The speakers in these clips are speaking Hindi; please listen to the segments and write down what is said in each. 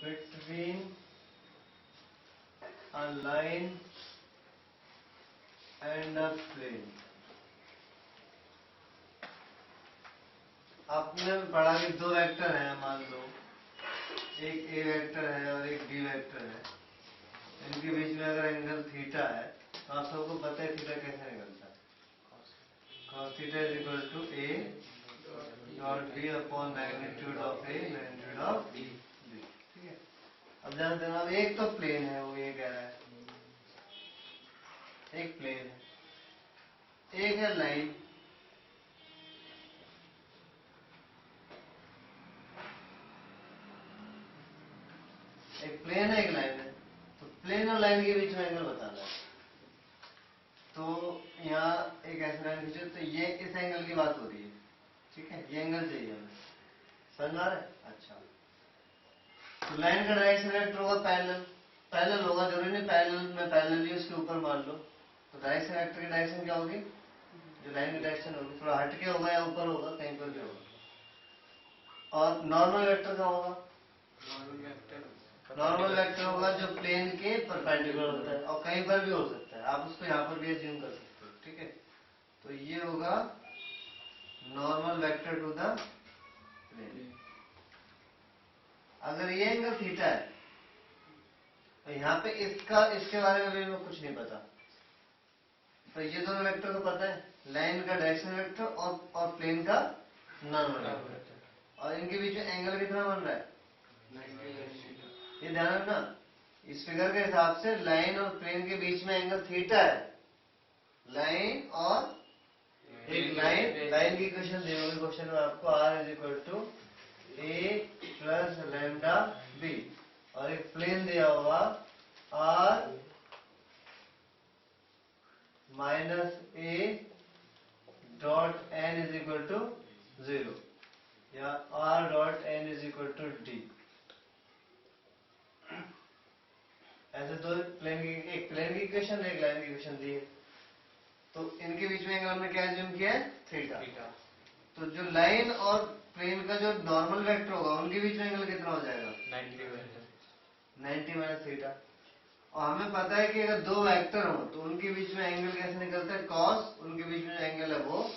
between a line and a plane। आपने पढ़ा कि दो वेक्टर हैं, मान लो एक ए वेक्टर है और एक बी वेक्टर है। इनके बीच में अगर एंगल थीटा है तो आप सबको पता है थीटा कैसे निकलता है। cos theta is equal to A dot B upon magnitude of A magnitude of B. ठीक है, अब ध्यान देना, अब एक तो प्लेन है, वो ये कह रहा है एक प्लेन है, एक है लाइन। एक प्लेन है एक लाइन है, तो प्लेन और लाइन के बीच में एंगल बताना है। तो यहाँ एक ऐसा लाइन खींचो, तो ये इस एंगल की बात हो रही है। ठीक है, ये एंगल चाहिए हमें, समझ आ रहा है? अच्छा, तो लाइन का डायरेक्शन वेक्टर होगा पैरेलल, पैरेलल होगा, जरूरी नहीं पैरेलल में पैरेलल ही उसके ऊपर मान लो। तो डायरेक्शन वेक्टर की डायरेक्शन क्या होगी? जो लाइन की डायरेक्शन होगी थोड़ा हटके होगा या ऊपर होगा, कहीं पर भी होगा। और नॉर्मल वेक्टर का होगा, नॉर्मल वेक्टर होगा जो प्लेन के परपेंडिकुलर होता है और कहीं पर भी हो सकता है, आप उसको यहाँ पर भी अज्यूम कर सकते हो। ठीक है, तो ये होगा normal vector to the plane. अगर ये एंगल थीटा है तो यहाँ पे इसके बारे में भी हमें कुछ नहीं पता। तो ये दोनों वेक्टर को पता है, लाइन का डायरेक्शन वेक्टर और प्लेन का नॉर्मल वेक्टर, और इनके बीच में एंगल कितना बन रहा है? ये ध्यान रखना, इस फिगर के हिसाब से लाइन और प्लेन के बीच में एंगल थीटा है। लाइन और एक लाइन की इक्वेशन दी होगी क्वेश्चन में आपको, r is equal to A plus lambda B, और एक प्लेन दिया होगा r minus A dot N is equal to 0 या r dot N is equal to D. ऐसे दो प्लेन की, एक प्लेन की इक्वेशन एक लाइन की इक्वेशन दी है। तो इनके बीच में एंगल हमने क्या अज्यूम किया है? थीटा। तो जो लाइन और प्लेन का जो नॉर्मल वेक्टर होगा उनके बीच में एंगल कितना हो जाएगा? 90 माइनस थीटा। और हमें पता है कि अगर दो वेक्टर हो तो उनके बीच में एंगल कैसे निकलता है? कॉस, उनके बीच में एंगल है वो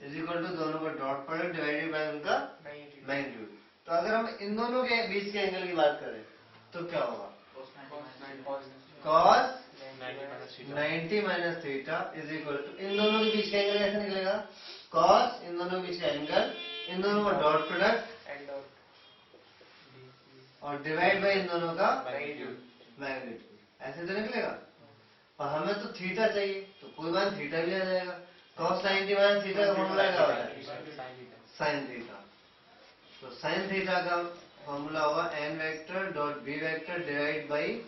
इज इक्वल टू दोनों का डॉट प्रोडक्ट डिवाइडेड बाय उनका मैग्नीट्यूड। तो अगर हम इन दोनों के बीच के एंगल की बात करें तो क्या होगा? Cos 90 minus theta is equal to, इन दोनों के बीच का एंगल कैसे निकलेगा? कॉस, इन दोनों के बीच का एंगल, इन दोनों का डॉट प्रोडक्ट और डिवाइड बाय इन दोनों का मैग्नीट्यूड, ऐसे तो निकलेगा। और हमें तो थीटा चाहिए, तो कोई बात, थीटा भी आ जाएगा। कॉस 90 माइनस थीटा का फॉर्मूला क्या होता है? Sine theta. तो साइन थीटा का फॉर्मूला होगा N vector dot B vector divide by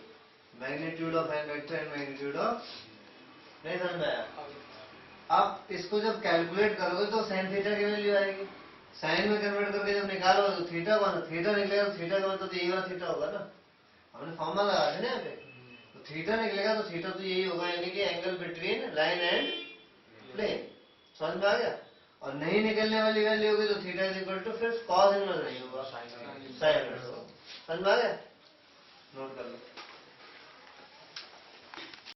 magnitude of N vector and magnitude of. नहीं समझ में आया? आप इसको जब कैलकुलेट करोगे तो साइन थीटा की वैल्यू आएगी, साइन में कन्वर्ट करके जब निकालोगे तो थीटा कौन है? थीटा निकलेगा, तो थीटा का मतलब तो यही वाला थीटा होगा ना, हमने फॉर्मूला लगा दिया ना यहाँ पे। तो थीटा निकलेगा तो थीटा तो यही होगा, यानी कि angle between line and plane. समझ में आ गया? और नहीं निकलने वाली वैल्यू होगी तो थीटा इज इक्वल टू फिर कॉस इनवर्स नहीं होगा, साइन इनवर्स होगा। समझ में आ गया? नोट कर लो।